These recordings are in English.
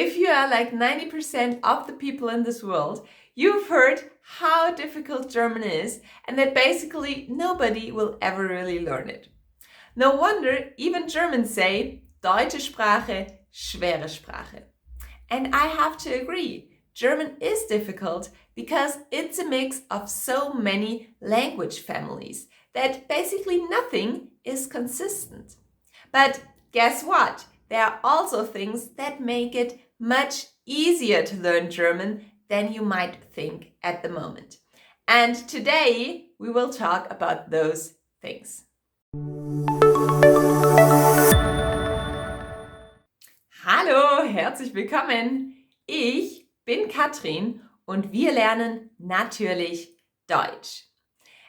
If you are like 90% of the people in this world, you've heard how difficult German is and that basically nobody will ever really learn it. No wonder even Germans say, Deutsche Sprache, schwere Sprache. And I have to agree, German is difficult because it's a mix of so many language families that basically nothing is consistent. But guess what? There are also things that make it much easier to learn German than you might think at the moment. And today we will talk about those things. Hallo, herzlich willkommen. Ich bin Katrin und wir lernen natürlich Deutsch.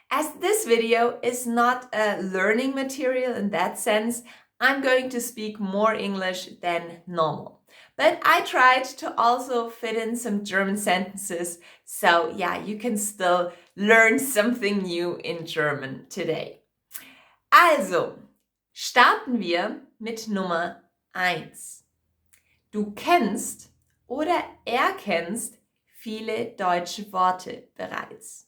As this video is not a learning material in that sense, I'm going to speak more English than normal. But I tried to also fit in some German sentences, so yeah, you can still learn something new in German today. Also, starten wir mit Nummer 1. Du kennst oder erkennst viele deutsche Worte bereits.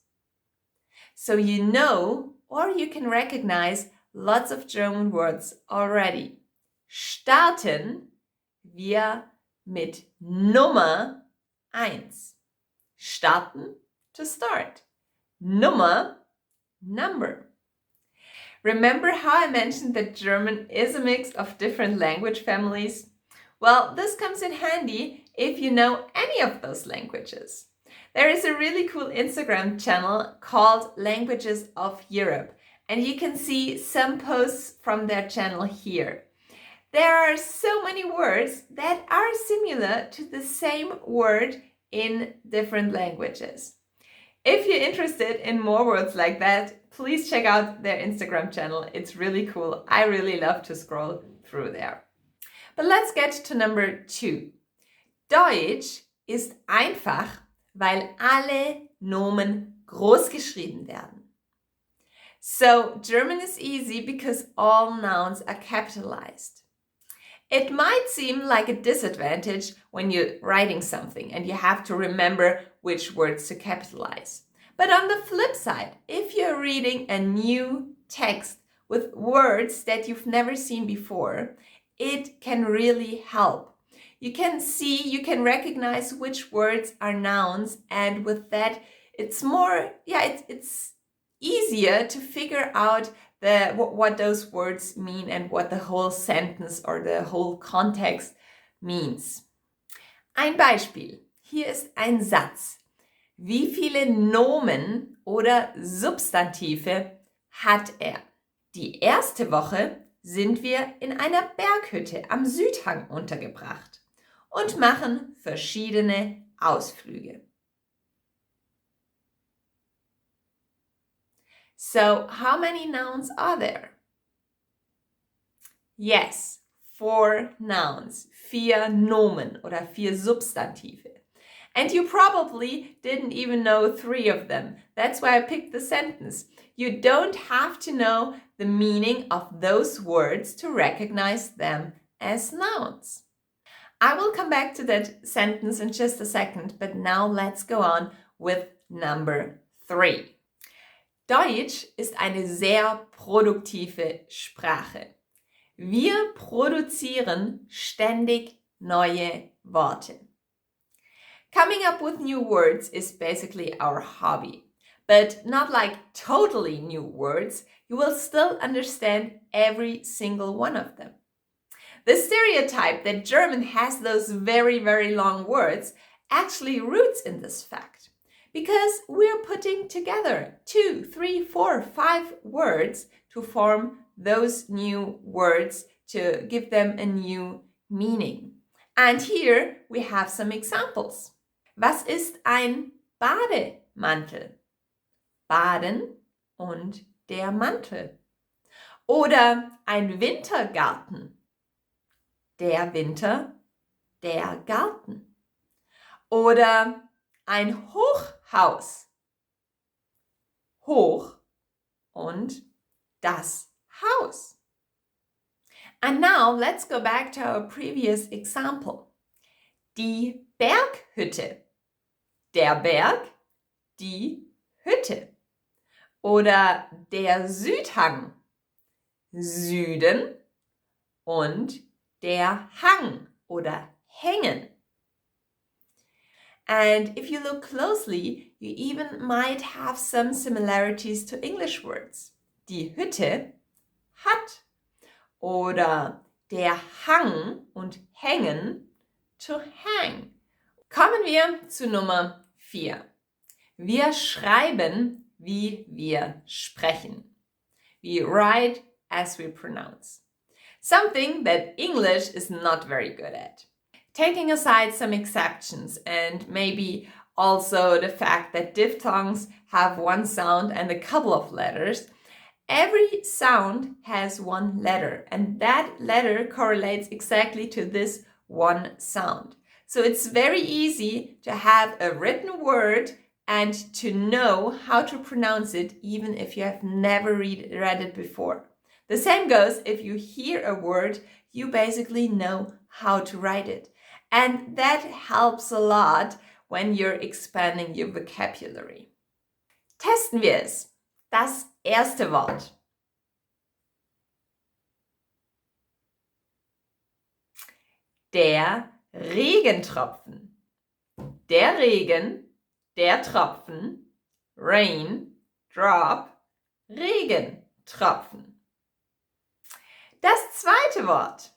So you know or you can recognize lots of German words already. Starten wir mit Nummer 1. Starten, to start. Nummer, number. Remember how I mentioned that German is a mix of different language families? Well, this comes in handy if you know any of those languages. There is a really cool Instagram channel called Languages of Europe, and you can see some posts from their channel here. There are so many words that are similar to the same word in different languages. If you're interested in more words like that, please check out their Instagram channel. It's really cool. I really love to scroll through there. But let's get to number 2. Deutsch ist einfach, weil alle Nomen groß geschrieben werden. So German is easy because all nouns are capitalized. It might seem like a disadvantage when you're writing something and you have to remember which words to capitalize. But on the flip side, if you're reading a new text with words that you've never seen before, it can really help. You can see, you can recognize which words are nouns, and with that, it's more, it's easier to figure out what those words mean and what the whole sentence or the whole context means. Ein Beispiel. Hier ist ein Satz. Wie viele Nomen oder Substantive hat er? Die erste Woche sind wir in einer Berghütte am Südhang untergebracht und machen verschiedene Ausflüge. So, how many nouns are there? Yes, 4 nouns, 4 Nomen oder 4 Substantive. And you probably didn't even know 3 of them. That's why I picked the sentence. You don't have to know the meaning of those words to recognize them as nouns. I will come back to that sentence in just a second, but now let's go on with number 3. Deutsch ist eine sehr produktive Sprache. Wir produzieren ständig neue Worte. Coming up with new words is basically our hobby, but not like totally new words. You will still understand every single one of them. The stereotype that German has those very, very long words actually roots in this fact, because we're putting together 2, 3, 4, 5 words to form those new words to give them a new meaning. And here we have some examples. Was ist ein Bademantel? Baden und der Mantel. Oder ein Wintergarten. Der Winter, der Garten. Oder ein Hochhaus. Hoch und das Haus. And now let's go back to our previous example. die Berghütte. Der Berg, die Hütte. Oder der Südhang, Süden und der Hang oder Hängen. And if you look closely, you even might have some similarities to English words. Die Hütte hat oder der Hang und hängen, to hang. Kommen wir zu Nummer 4. Wir schreiben, wie wir sprechen. We write as we pronounce. Something that English is not very good at. Taking aside some exceptions and maybe also the fact that diphthongs have one sound and a couple of letters, every sound has one letter and that letter correlates exactly to this one sound. So it's very easy to have a written word and to know how to pronounce it even if you have never read it before. The same goes if you hear a word, you basically know how to write it. And that helps a lot when you're expanding your vocabulary. Testen wir es. Das erste Wort. Der Regentropfen. Der Regen, der Tropfen, rain, drop, Regentropfen. Das zweite Wort.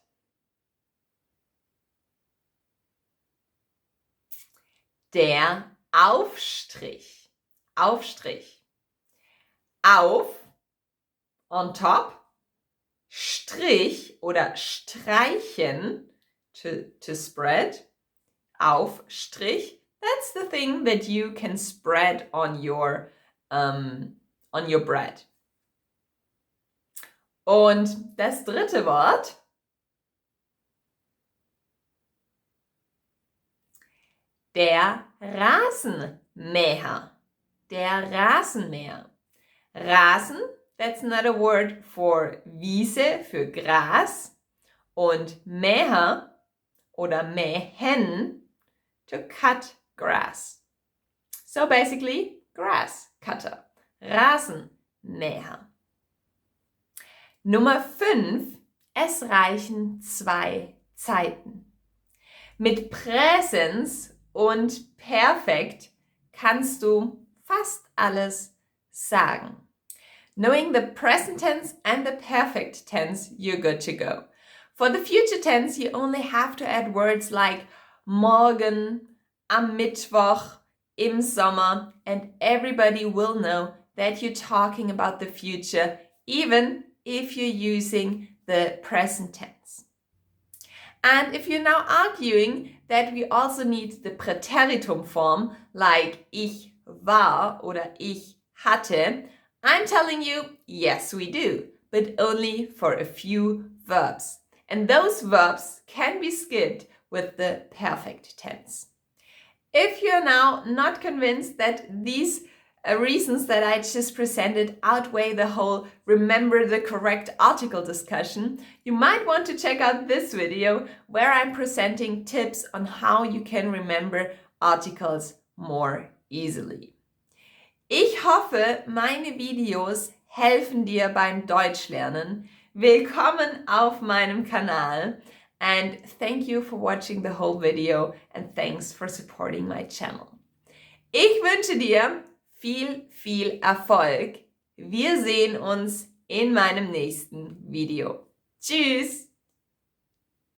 Der Aufstrich. Aufstrich. Auf, on top, Strich oder streichen, to spread. Aufstrich. That's the thing that you can spread on your bread. Und das dritte Wort. Der Rasenmäher. Der Rasenmäher. Rasen, that's another word for Wiese, für Gras. Und Mäher oder mähen, to cut grass. So basically, grass cutter. Rasenmäher. Nummer 5. Es reichen 2 Zeiten. Mit Präsens und Perfekt kannst du fast alles sagen. Knowing the present tense and the perfect tense, you're good to go. For the future tense, you only have to add words like morgen, am Mittwoch, im Sommer, and everybody will know that you're talking about the future, even if you're using the present tense. And if you're now arguing that we also need the Präteritum form, like ich war oder ich hatte, I'm telling you, yes we do, but only for a few verbs. And those verbs can be skipped with the perfect tense. If you're now not convinced that these reasons that I just presented outweigh the whole remember the correct article discussion, you might want to check out this video where I'm presenting tips on how you can remember articles more easily. Ich hoffe, meine Videos helfen dir beim Deutschlernen. Willkommen auf meinem Kanal and thank you for watching the whole video and thanks for supporting my channel. Ich wünsche dir viel Erfolg. Wir sehen uns in meinem nächsten Video. Tschüss!